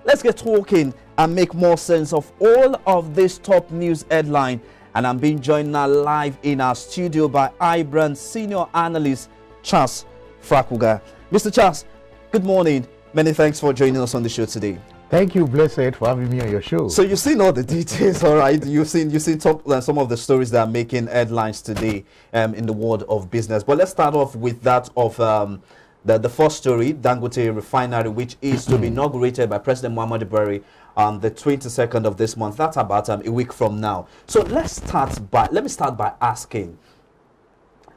Let's get talking and make more sense of all of this top news headline. And I'm being joined now live in our studio by iBrand senior analyst Charles Frakuga. Mr. Charles, good morning. Many thanks for joining us on the show today. Thank you, Blessed, for having me on your show. So you've seen all the details, all right? You've seen some of the stories that are making headlines today in the world of business. But let's start off with that of the first story, Dangote Refinery, which is to be inaugurated by President Muhammadu Buhari on the 22nd of this month. That's about a week from now. So let me start by asking,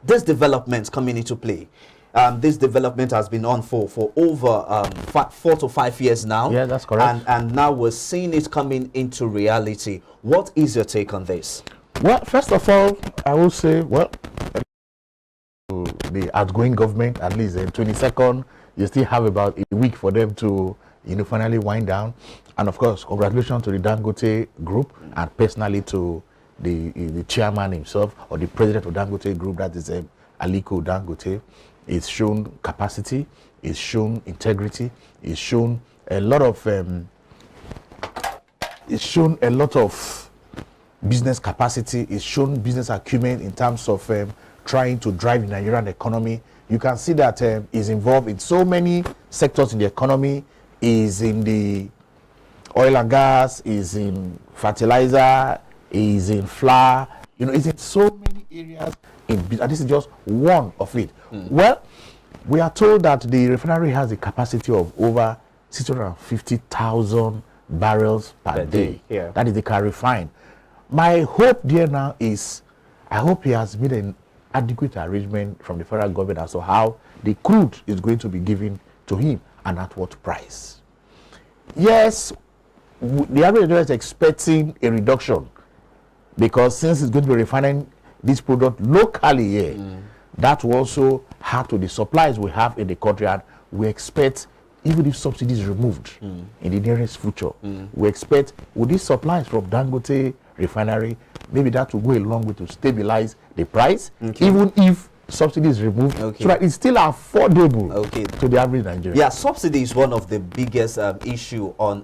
this development coming into play. This development has been on for over 4 to 5 years now. Yeah, that's correct. And now we're seeing it coming into reality. What is your take on this? Well, first of all, I will say, the outgoing government, at least the 22nd, you still have about a week for them to, finally wind down. And of course, congratulations to the Dangote group and personally to the chairman himself or the president of Dangote group, that is Aliko Dangote. It's shown capacity, it's shown integrity, it's shown a lot of business capacity, it's shown business acumen in terms of trying to drive the Nigerian economy. You can see that is involved in so many sectors in the economy. Is in the oil and gas, is in fertilizer, is in flour. It's in so many areas. And this is just one of it. Well, we are told that the refinery has a capacity of over 650,000 barrels per day. Yeah. That is, they can refine. My hope there now is, I hope he has made an adequate arrangement from the federal government as to how the crude is going to be given to him and at what price. Yes, the average Nigerian is expecting a reduction because since it's going to be refining this product locally here, that will also add to the supplies we have in the country, and we expect, even if subsidies removed in the nearest future, we expect with these supplies from Dangote Refinery, maybe that will go a long way to stabilize the price, even if subsidy is removed, so that it's still affordable to the average Nigerian. Yeah, subsidy is one of the biggest issue on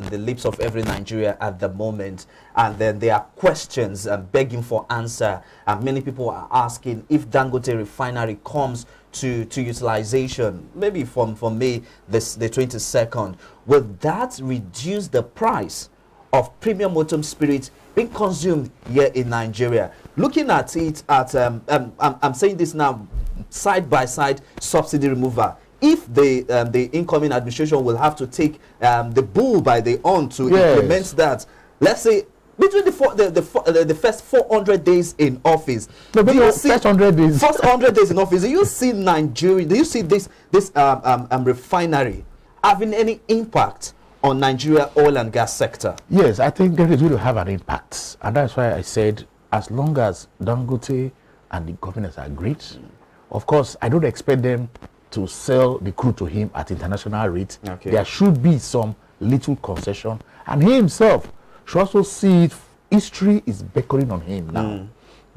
the lips of every Nigerian at the moment, and then there are questions begging for answer, and many people are asking if Dangote Refinery comes to utilization, maybe from May the 22nd, will that reduce the price of premium motor spirits being consumed here in Nigeria? Looking at it I'm saying this now, side by side subsidy removal. If the incoming administration will have to take the bull by the horn to implement that, let's say between the first 400 days in office, first 100 days in office, do you see Nigeria? Do you see this refinery having any impact on Nigeria oil and gas sector? Yes, I think that is going to have an impact, and that's why I said as long as Dangote and the government are agreed, of course I don't expect them to sell the crude to him at international rates. There should be some little concession, and he himself should also see it. History is beckoning on him now,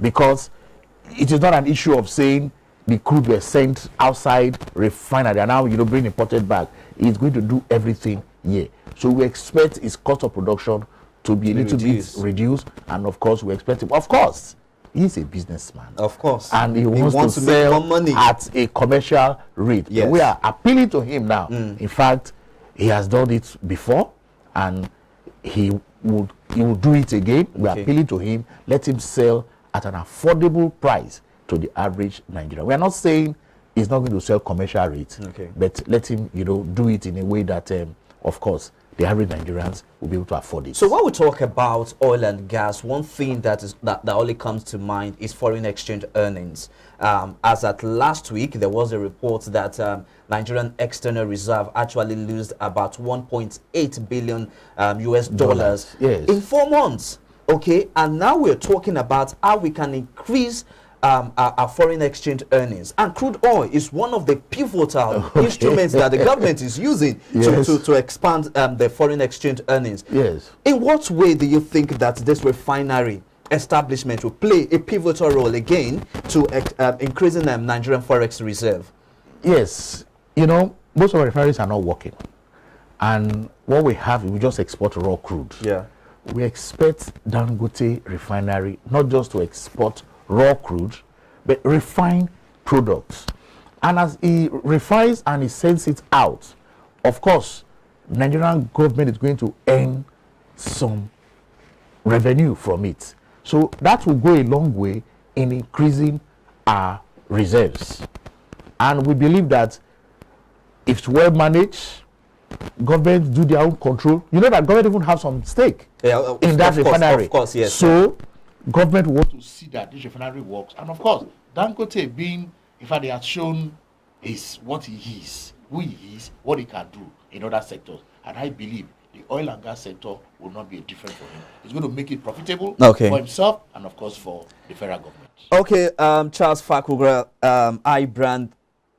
because it is not an issue of saying the crude were sent outside refinery and now bring imported back. He's going to do everything here. So we expect his cost of production to be a little bit reduced, and of course we expect him. Of course, he's a businessman. Of course, and he wants to sell make more money at a commercial rate. Yes. We are appealing to him now. In fact, he has done it before, and he will do it again. We are appealing to him. Let him sell at an affordable price to the average Nigerian. We are not saying he's not going to sell commercial rates, but let him do it in a way that of course the average Nigerians will be able to afford it. So when we talk about oil and gas, one thing that only comes to mind is foreign exchange earnings. As at last week, there was a report that Nigerian external reserve actually lost about 1.8 billion US dollars in 4 months. And now we're talking about how we can increase our foreign exchange earnings, and crude oil is one of the pivotal instruments that the government is using to expand the foreign exchange earnings. In what way do you think that this refinery establishment will play a pivotal role again to increasing Nigerian forex reserve? Yes, most of our refineries are not working, And what we have, we just export raw crude. Yeah. We expect Dangote Refinery not just to export raw crude, but refined products. And as he refines and he sends it out, of course, Nigerian government is going to earn some revenue from it. So that will go a long way in increasing our reserves. And we believe that if it's well managed, governments do their own control. You know that government even have some stake in that refinery. Of course, yes. So government want to see that this refinery works. And of course, Dangote being, in fact, they have shown is what he is, who he is, what he can do in other sectors. And I believe the oil and gas sector will not be different for him. It's going to make it profitable for himself and, of course, for the federal government. Okay, Charles Fakugra, iBrand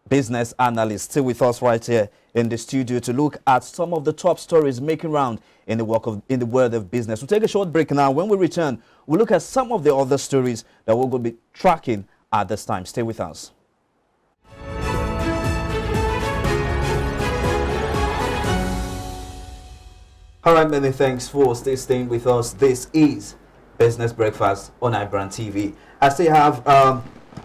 business analyst, still with us right here in the studio to look at some of the top stories making round in the world of business. We'll take a short break now. When we return, we'll look at some of the other stories that we're going to be tracking at this time. Stay with us. All right, many thanks for staying with us. This is Business Breakfast on iBrandTV. I still have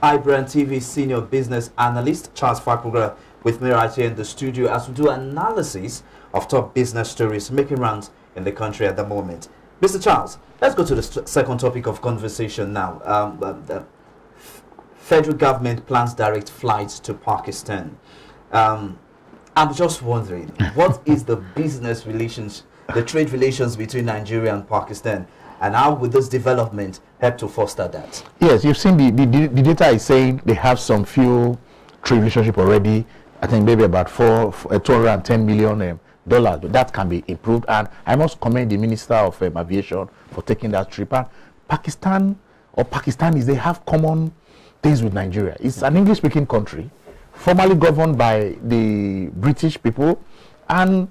iBrandTV senior business analyst Charles Fakugra with me right here in the studio as we do analysis of top business stories making rounds in the country at the moment. Mr. Charles, let's go to the second topic of conversation now. The federal government plans direct flights to Pakistan. I'm just wondering, what is the business relations, the trade relations between Nigeria and Pakistan, and how would this development help to foster that? Yes, you've seen the data is saying they have some few trade relationship already. I think maybe about $210 million, but that can be improved. And I must commend the Minister of Aviation for taking that trip. And Pakistan or Pakistanis, they have common things with Nigeria. It's an English-speaking country, formerly governed by the British people, and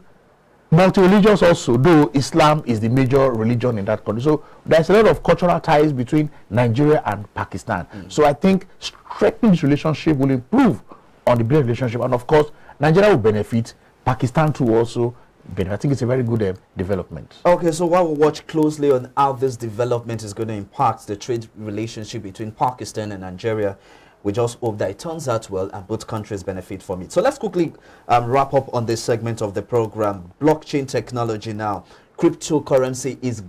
multi-religious also, though Islam is the major religion in that country. So there's a lot of cultural ties between Nigeria and Pakistan. So I think strengthening this relationship will improve on the business relationship. And of course, Nigeria will benefit, Pakistan too also benefit. I think it's a very good development. Okay, so while we watch closely on how this development is going to impact the trade relationship between Pakistan and Nigeria, we just hope that it turns out well and both countries benefit from it. So let's quickly wrap up on this segment of the program. Blockchain technology now. Cryptocurrency is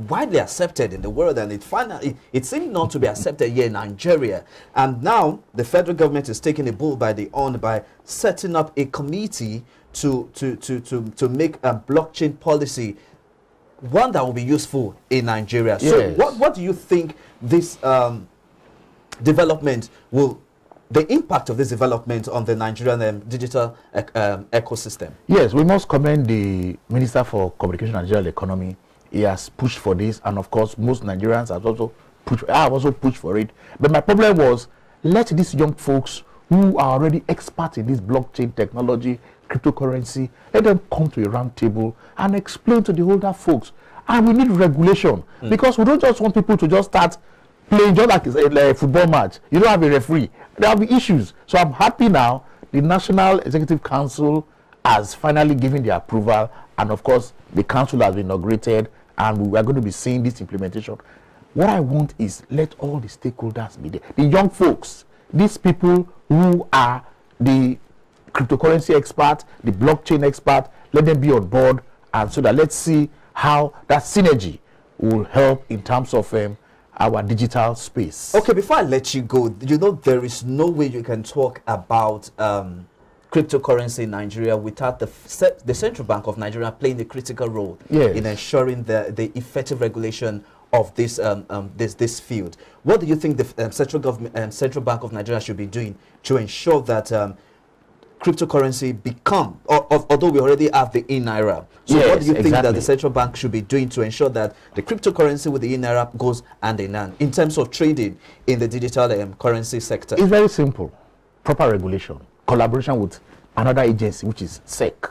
widely accepted in the world, and it seemed not to be accepted here in Nigeria. And now the federal government is taking a bull by the horn by setting up a committee to make a blockchain policy, one that will be useful in Nigeria. Yes. So what do you think this development the impact of this development on the Nigerian digital ecosystem? Yes, we must commend the Minister for Communication and Digital Economy. He has pushed for this, and of course most Nigerians have also pushed for it. But my problem was, let these young folks who are already experts in this blockchain technology, cryptocurrency, let them come to a round table and explain to the older folks. And we need regulation, because we don't just want people to just start playing just like a football match. You don't have a referee. There will be issues. So I'm happy now the National Executive Council has finally given the approval, and of course the council has been inaugurated, and we are going to be seeing this implementation. What I want is let all the stakeholders be there. The young folks, these people who are the cryptocurrency expert, the blockchain expert, let them be on board, and so that let's see how that synergy will help in terms of our digital space. Okay, before I let you go, you know there is no way you can talk about cryptocurrency in Nigeria without the Central Bank of Nigeria playing a critical role in ensuring the effective regulation of this this field. What do you think the Central Bank of Nigeria should be doing to ensure that cryptocurrency become, although we already have the e-naira, so what do you think that the central bank should be doing to ensure that the cryptocurrency with the e-naira goes hand in hand in terms of trading in the digital currency sector? It's very simple. Proper regulation, collaboration with another agency, which is SEC,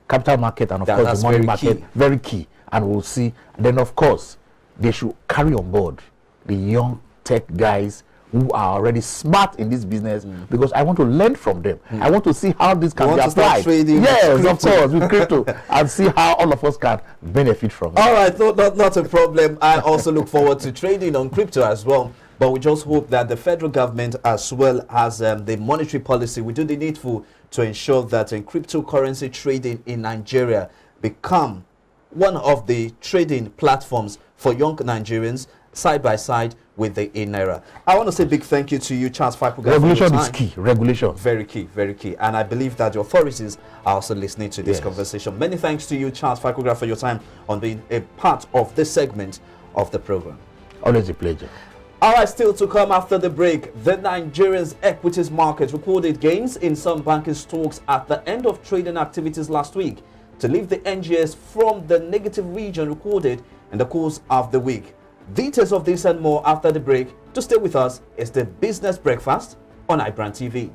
capital market, and of course the money market, very key. And we'll see. And then of course they should carry on board the young tech guys who are already smart in this business, because I want to learn from them. I want to see how this can be applied. Yes, of course, with crypto, and see how all of us can benefit from it. All right, not a problem. I also look forward to trading on crypto as well. But we just hope that the federal government, as well as the monetary policy, will do the needful to ensure that cryptocurrency trading in Nigeria become one of the trading platforms for young Nigerians, side by side with the naira. I want to say a big thank you to you, Charles Fakuga. Regulation is key. Regulation. Very key, very key. And I believe that the authorities are also listening to this conversation. Many thanks to you, Charles Fakuga, for your time on being a part of this segment of the program. Always a pleasure. All right, still to come after the break. The Nigeria's equities market recorded gains in some banking stocks at the end of trading activities last week to lift the NGS from the negative region recorded in the course of the week. Details of this and more after the break. To stay with us is the Business Breakfast on iBrandTV.